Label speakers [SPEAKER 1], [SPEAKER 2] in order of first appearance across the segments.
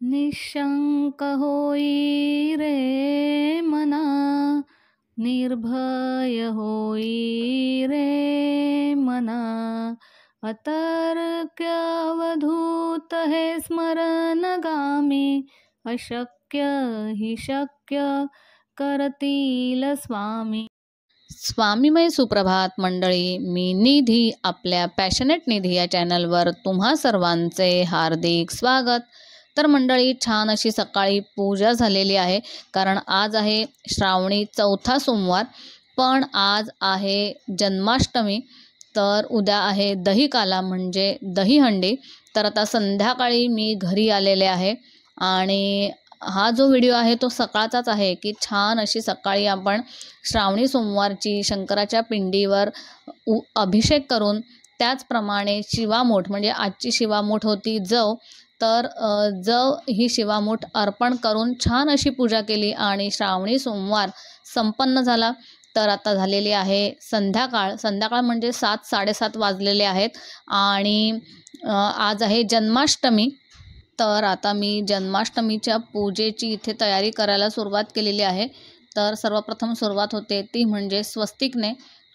[SPEAKER 1] निशंक होई रे मना, निर्भय होई रे मना, अतर्क्यवधूत हे स्मरणगामी, अशक्य हि शक्य करतील स्वामी. स्वामीमय सुप्रभात मंडळी, मी निधी आपल्या पॅशनेट निधी या चॅनलवर तुम्हा सर्वांचे हार्दिक स्वागत. तर मंडळी, छान अशी सकाळी पूजा झालेली आहे, कारण आज आहे श्रावणी चौथा सोमवार, पण आज आहे जन्माष्टमी. तर उद्या आहे दहीकाला म्हणजे दहीहंडी. तर आता संध्याकाळी मी घरी आलेले आहे आणि हा जो व्हिडिओ आहे तो सकाळचाच आहे, की छान अशी सकाळी आपण श्रावणी सोमवारची शंकराच्या पिंडीवर अभिषेक करून, त्याचप्रमाणे शिवामूठ म्हणजे आजची शिवामूठ होती जव, तर जव ही शिवामूठ अर्पण करून छान अशी पूजा केली आणि श्रावणी सोमवार संपन्न झाला. तर आता झालेली आहे संध्याकाळ म्हणजे 7-7:30 वाजलेले आहेत आणि आज आहे जन्माष्टमी. तर आता मी जन्माष्टमीच्या पूजेची इथे तयारी करायला सुरुवात केलेली आहे. तर सर्वप्रथम सुरुवात होते ती म्हणजे स्वस्तिकने.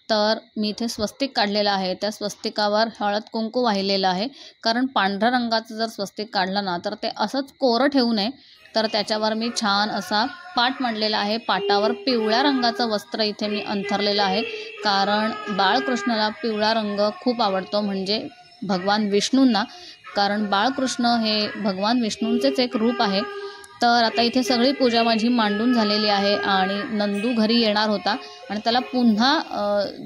[SPEAKER 1] तर मी इथे स्वस्तिक काढलेला आहे, त्या स्वस्तिकावर हळद कुंकू वाहिलेलं आहे, कारण पांढऱ्या रंगाचं जर स्वस्तिक काढलं ना तर ते असंच कोरं ठेवू नये. तर त्याच्यावर मी छान असा पाट मांडलेला आहे. पाटावर पिवळ्या रंगाचं वस्त्र इथे मी अंथरलेलं आहे, कारण बाळकृष्णाला पिवळा रंग खूप आवडतो, म्हणजे भगवान विष्णूंना, कारण बाळकृष्ण हे भगवान विष्णूंचेच एक रूप आहे. तर आता इथे सगळी पूजा माझी मांडून झालेली आहे आणि नंदू घरी येणार होता आणि त्याला पुन्हा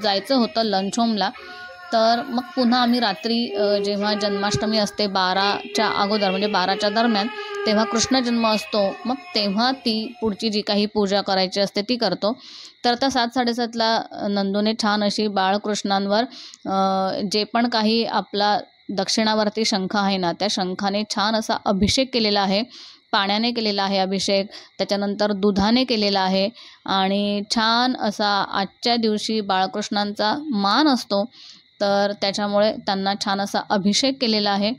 [SPEAKER 1] जायचं होतं लंच होमला. तर मग पुन्हा आम्ही रात्री जेव्हा जन्माष्टमी असते 12च्या अगोदर म्हणजे 12च्या दरम्यान, तेव्हा कृष्ण जन्म असतो, मग तेव्हा ती पुढची जी काही पूजा करायची असते ती करतो. तर आता 7-7:30ला नंदूने छान अशी बाळकृष्णांवर जे पण काही आपला दक्षिणावर्ती शंख आहे ना, त्या शंखाने छान असा अभिषेक केलेला आहे. पाण्याने केलेला आहे अभिषेक, त्याच्यानंतर दुधाने केलेला आहे आणि छान असा आजच्या दिवशी बाळकृष्णांचा मान असतो, तर त्याच्यामुळे त्यांना छान असा अभिषेक केलेला आहे.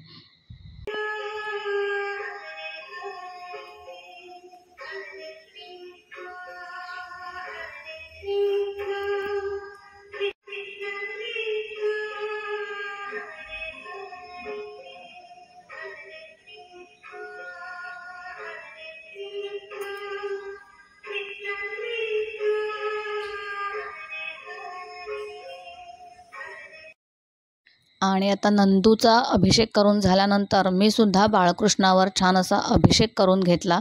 [SPEAKER 1] आणि आता नंदूचा अभिषेक करून झाल्यानंतर मी सुद्धा बाळकृष्णावर छान असा अभिषेक करून घेतला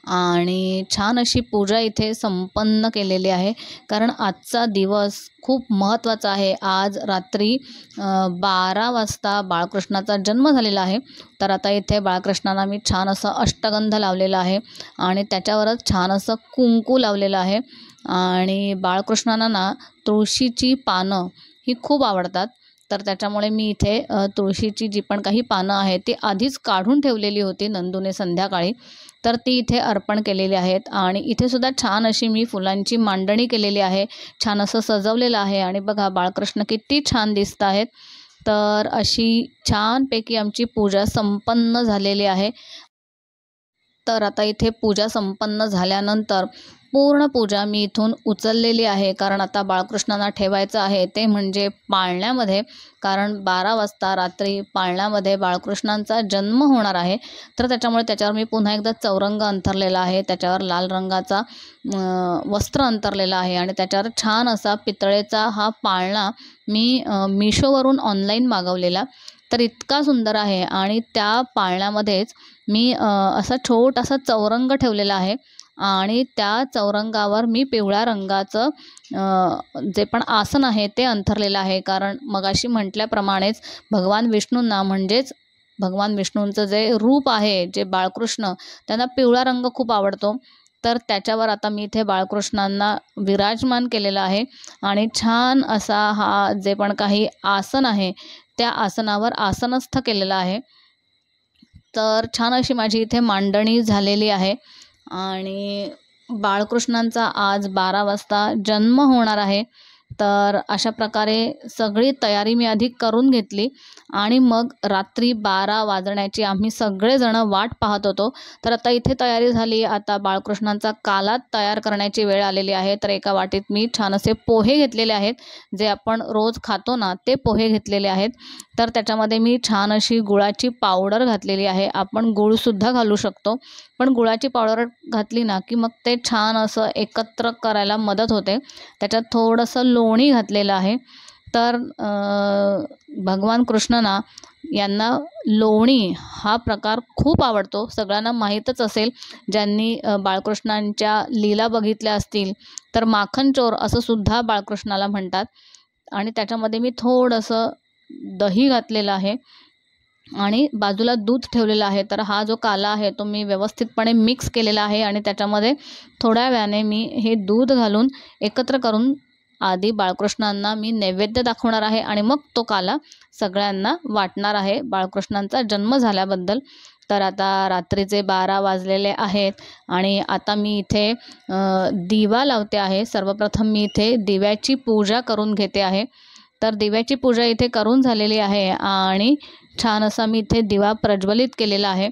[SPEAKER 1] आणि छान अशी पूजा इथे संपन्न केलेली आहे, कारण आजचा दिवस खूप महत्त्वाचा आहे. आज रात्री 12 वाजता बाळकृष्णाचा जन्म झालेला आहे. तर आता इथे बाळकृष्णाला मी छान असं अष्टगंध लावलेला आहे आणि त्याच्यावरच छान असं कुंकू लावलेलं आहे. आणि बाळकृष्णांना ना तुळशीची पानं ही खूप आवडतात, तर त्याच्यामुळे मी इथे तुळशीची जी पण काही पानं आहेत ती आधीच काढून ठेवलेली होती नंदूने संध्याकाळी, तर ती इथे अर्पण केलेली आहेत. आणि इथे सुद्धा छान अशी मी फुलांची मांडणी केलेली आहे, छान असं सजवलेलं आहे आणि बघा बाळकृष्ण किती छान दिसत आहेत. तर अशी छानपैकी आमची पूजा संपन्न झालेली आहे. तर आता इथे पूजा संपन्न झाल्यानंतर पूर्ण पूजा मी इथून उचललेली आहे, कारण आता बाळकृष्णांना ठेवायचं आहे ते म्हणजे पाळण्यामध्ये, कारण 12 वाजता रात्री पाळण्यामध्ये बाळकृष्णांचा जन्म होणार आहे. तर त्याच्यामुळे त्याच्यावर मी पुन्हा एकदा चौरंग अंथरलेला आहे, त्याच्यावर लाल रंगाचा वस्त्र अंथरलेला आहे आणि त्याच्यावर छान असा पितळेचा हा पाळणा मी मिशोवरून ऑनलाईन मागवलेला. तर इतका सुंदर आहे आणि त्या पाळण्यामध्येच मी असा छोटासा चौरंग ठेवलेला आहे आणि त्या चौरंगावर मी पिवळ्या रंगाचं जे पण आसन आहे ते अंथरलेलं आहे, कारण मगाशी म्हटल्याप्रमाणेच भगवान विष्णूंना म्हणजेच भगवान विष्णूंचं जे रूप आहे जे बाळकृष्ण, त्यांना पिवळा रंग खूप आवडतो. तर त्याच्यावर आता मी इथे बाळकृष्णांना विराजमान केलेलं आहे आणि छान असा हा जे पण काही आसन आहे त्या आसनावर आसनस्थ केलेलं आहे. तर छान अशी माझी इथे मांडणी झालेली आहे आणि बाळकृष्णांचा आज 12 वाजता जन्म होणार आहे. तर अशा प्रकारे सगळी तयारी मी आधी करून घेतली आणि मग रात्री 12 वाजण्याची आम्ही सगळेजण वाट पाहत होतो. तर आता इथे तयारी झाली. आता बाळकृष्णांचा काला तयार करण्याची वेळ आलेली आहे. तर एका वाटीत मी छान असे पोहे घेतलेले आहेत, जे आपण रोज खातो ना ते पोहे घेतलेले आहेत. तर त्याच्यामध्ये मी छान अशी गुळाची पावडर घातलेली आहे. आपण गूळसुद्धा घालू शकतो, पण गुळाची पावडर घातली ना की मग ते छान असं एकत्र करायला मदत होते. त्याच्यात थोडंसं लोणी घातलेलं आहे. तर भगवान कृष्ण ना यांना लोणी हा प्रकार खूप आवडतो. सगळ्यांना माहीतच असेल, ज्यांनी बाळकृष्णांच्या लीला बघितल्या असतील, तर माखन चोर असं सुद्धा बाळकृष्णाला म्हणतात. आणि त्याच्यामध्ये मी थोडंसं दही घातलेलं आहे आणि बाजूला दूध ठेवलेलं आहे. तर हा जो काला आहे तो मी व्यवस्थितपणे मिक्स केलेला आहे आणि त्याच्यामध्ये थोड्या वेळाने मी हे दूध घालून एकत्र करून आधी बाळकृष्णांना मी नैवेद्य दाखवणार आहे आणि मग तो काला सगळ्यांना वाटणार आहे बाळकृष्णांचा जन्म झाल्याबद्दल. तर आता रात्रीचे 12 वाजलेले आहेत आणि आता मी इथे दिवा लावते आहे. सर्वप्रथम मी इथे दिव्याची पूजा करून घेते आहे. तर दिव्याची पूजा इथे करून झालेली आहे आणि छान असा मी इथे दिवा प्रज्वलित केलेला आहे.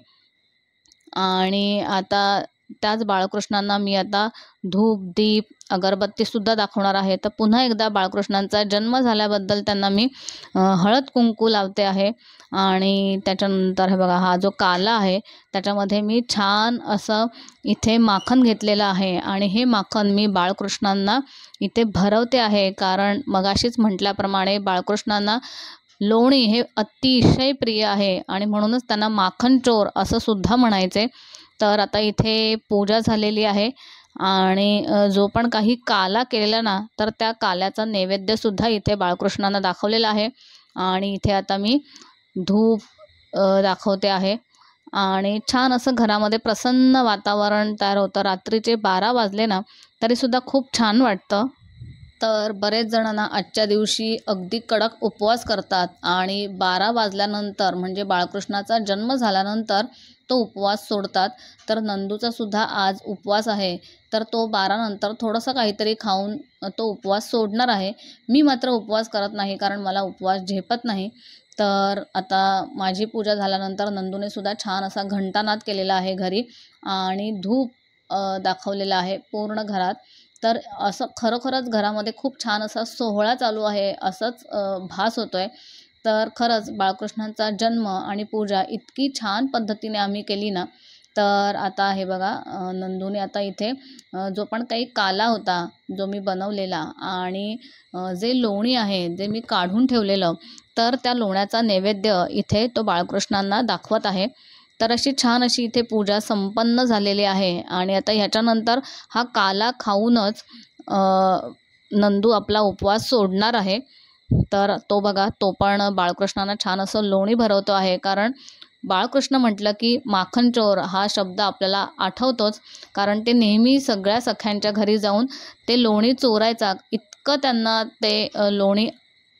[SPEAKER 1] आणि आता त्याच बाळकृष्णांना मी आता धूप, दीप, अगरबत्तीसुद्धा दाखवणार आहे. तर पुन्हा एकदा बाळकृष्णांचा जन्म झाल्याबद्दल त्यांना मी हळद कुंकू लावते आहे. आणि त्याच्यानंतर हे बघा, हा जो काला आहे त्याच्यामध्ये मी छान असं इथे माखन घेतलेलं आहे आणि हे माखन मी बाळकृष्णांना इथे भरवते आहे. कारण मगाशीच म्हटल्याप्रमाणे बाळकृष्णांना लोणी हे अतिशय प्रिय आहे आणि म्हणूनच त्यांना माखन चोर असं सुद्धा म्हणायचे. तर आता इथे पूजा झालेली आहे आणि जो पण काही काला केलेला ना, तर त्या काल्याचा नैवेद्यसुद्धा इथे बाळकृष्णांना दाखवलेला आहे. आणि इथे आता मी धूप दाखवते आहे आणि छान असं घरामध्ये प्रसन्न वातावरण तयार होतं. रात्रीचे 12 वाजले ना तरीसुद्धा खूप छान वाटतं. तर बरेच जणांना आजच्या दिवशी अगदी कडक उपवास करतात आणि 12 वाजल्यानंतर म्हणजे बाळकृष्णाचा जन्म झाल्यानंतर तो उपवास सोडतात. तर नंदूचा सुद्धा आज उपवास आहे. तर तो 12 नंतर थोडंसं काहीतरी खाऊन तो उपवास सोडणार आहे. मी मात्र उपवास करत नाही, कारण मला उपवास झेपत नाही. तर आता माझी पूजा झाल्यानंतर नंदूने सुद्धा छान असा घंटानाद केलेला आहे घरी आणि धूप दाखवलेला आहे पूर्ण घरात. तर असं खरोखरच घरामध्ये खूप छान असा सोहळा चालू आहे असंच भास होतोय. तर खरंच बाळकृष्णांचा जन्म आणि पूजा इतकी छान पद्धतीने आम्ही केली ना. तर आता हे बघा, नंदूने आता इथे जो पण काही काला होता जो मी बनवलेला आणि जे लोणी आहे जे मी काढून ठेवलेलं, तर त्या लोण्याचा नैवेद्य इथे तो बाळकृष्णांना दाखवत आहे. तर अशी छान अशी इथे पूजा संपन्न झालेली आहे आणि आता ह्याच्यानंतर हा काला खाऊनच नंदू आपला उपवास सोडणार आहे. तर तो बघा, तो पण बाळकृष्णांना छान असं लोणी भरवतो आहे. कारण बाळकृष्ण म्हटलं की माखन चोर हा शब्द आपल्याला आठवतोच, कारण ते नेहमी सगळ्या सख्यांच्या घरी जाऊन ते लोणी चोरायचा. इतकं त्यांना ते लोणी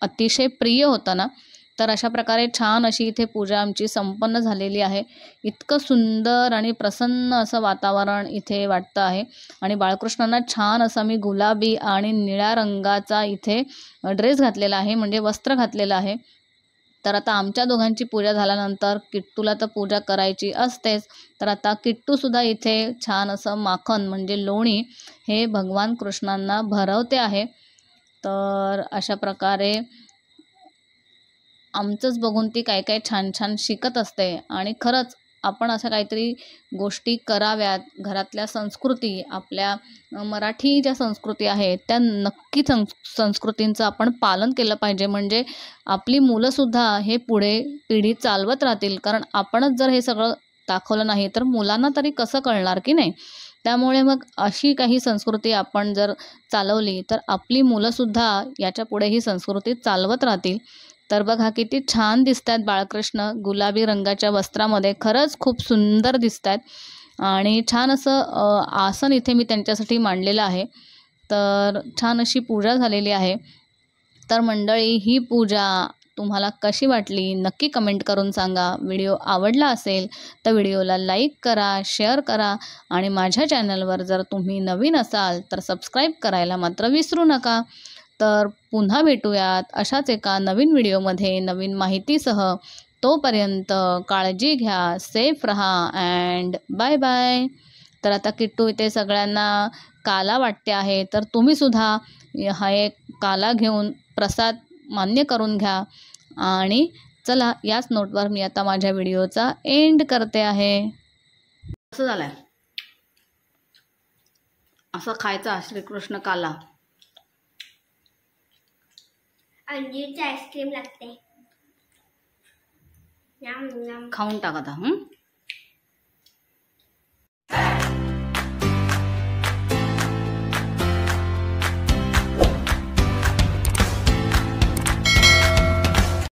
[SPEAKER 1] अतिशय प्रिय होतं ना. तर अशा प्रकारे छान अशी इथे पूजा आमची संपन्न झालेली आहे. इतकं सुंदर आणि प्रसन्न असं वातावरण इथे वाटतं आहे आणि बाळकृष्णांना छान असा मी गुलाबी आणि निळ्या रंगाचा इथे ड्रेस घातलेला आहे, म्हणजे वस्त्र घातलेलं आहे. तर आता आमच्या दोघांची पूजा झाल्यानंतर किट्टूला तर पूजा करायची असतेच. तर आता किट्टूसुद्धा इथे छान असं माखन म्हणजे लोणी हे भगवान कृष्णांना भरवते आहे. तर अशा प्रकारे आमचंच बघून ती काय काय छान छान शिकत असते आणि खरंच आपण अशा काहीतरी गोष्टी कराव्यात. घरातल्या संस्कृती, आपल्या मराठी ज्या संस्कृती आहेत त्या नक्की संस्कृतींचं आपण पालन केलं पाहिजे. म्हणजे आपली मुलंसुद्धा हे पुढे पिढी चालवत राहतील. कारण आपणच जर हे सगळं दाखवलं नाही तर मुलांना तरी कसं कळणार की नाही. त्यामुळे मग अशी काही संस्कृती आपण जर चालवली तर आपली मुलंसुद्धा याच्या पुढे ही संस्कृती चालवत राहतील. तर बघा किती छान दिसत आहेत बाळकृष्ण गुलाबी रंगाच्या वस्त्रामध्ये. खरंच खूप सुंदर दिसत आहेत आणि छान असं आसन इथे मी त्यांच्यासाठी मांडलेलं आहे. तर छान अशी पूजा झालेली आहे. तर मंडळी, ही पूजा तुम्हाला कशी वाटली नक्की कमेंट करून सांगा. व्हिडिओ आवडला असेल तर व्हिडिओला लाईक करा, शेअर करा आणि माझ्या चॅनलवर जर तुम्ही नवीन असाल तर सबस्क्राईब करायला मात्र विसरू नका. तर पुन्हा भेटूयात अशाच एका नवीन व्हिडिओमध्ये नवीन माहितीसह. तोपर्यंत काळजी घ्या, सेफ रहा अँड बाय बाय. तर आता किट्टू इथे सगळ्यांना काला वाटते आहे, तर तुम्हीसुद्धा हा एक काला घेऊन प्रसाद मान्य करून घ्या. आणि चला, याच नोटवर मी आता माझ्या व्हिडिओचा एंड करते आहे. असं झालंय, असं खायचा श्रीकृष्ण काला.
[SPEAKER 2] अंजीरची आईस्क्रीम लागते.
[SPEAKER 1] खाऊन टाका आता.